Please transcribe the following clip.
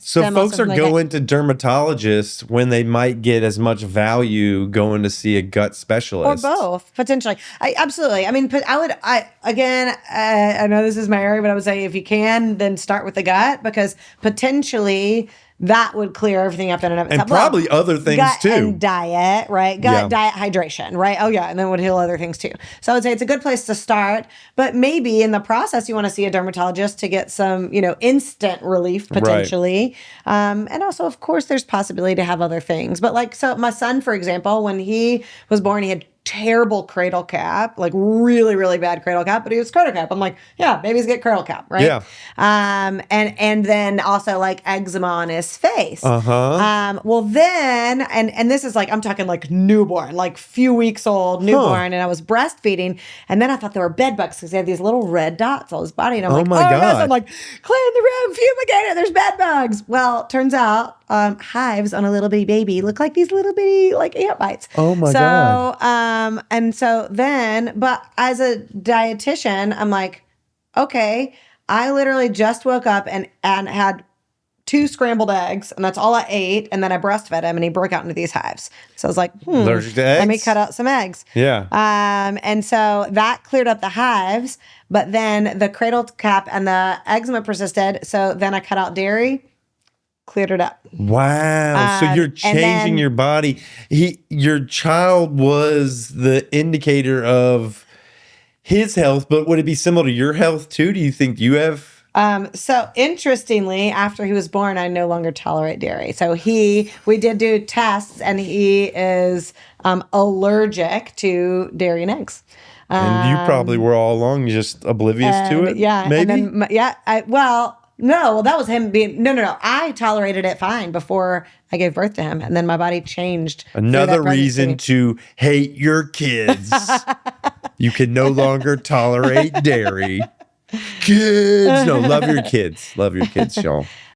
So them folks also are like going to dermatologists when they might get as much value going to see a gut or specialist. both potentially. Absolutely. I mean, but I know this is my area, but I would say if you can, then start with the gut, because potentially that would clear everything up in and of itself. And probably other things gut too. and diet, right? Gut, Yeah. diet, hydration, right? Oh yeah, and then would heal other things too. So I would say it's a good place to start, but maybe in the process you want to see a dermatologist to get some, instant relief potentially. And also, of course, there's possibility to have other things. But like, so my son, for example, when he was born, he had terrible cradle cap, like really, really bad cradle cap, but he was cradle cap. I'm like, yeah, babies get cradle cap, right? Yeah. And then also like eczema on his face. Well then, and this is like, I'm talking like newborn, like few weeks old newborn, and I was breastfeeding, and then I thought there were bed bugs because he had these little red dots on his body, and I'm like, my oh God. no, so I'm like, clean the room, fumigate it, there's bed bugs. Well, turns out hives on a little bitty baby look like these little bitty like ant bites. Oh my God. And so then, but as a dietitian, I'm like, okay, I literally just woke up and had 2 scrambled eggs, and that's all I ate. And then I breastfed him, and he broke out into these hives. So I was like, Allergic to let me eggs? cut out some eggs. Yeah. And so that cleared up the hives, but then the cradle cap and the eczema persisted. So then I cut out dairy, cleared it up. Wow. So you're changing your body. Your child was the indicator of his health, but would it be similar to your health too? Do you think you have? So interestingly, after he was born, I no longer tolerate dairy. So we did do tests, and he is allergic to dairy and eggs. And you probably were all along just oblivious to it. Yeah. Maybe? And then, no, that was him being, no. I tolerated it fine before I gave birth to him. And then my body changed. Another reason to hate your kids. You can no longer tolerate dairy. Kids. No, love your kids. Love your kids, y'all.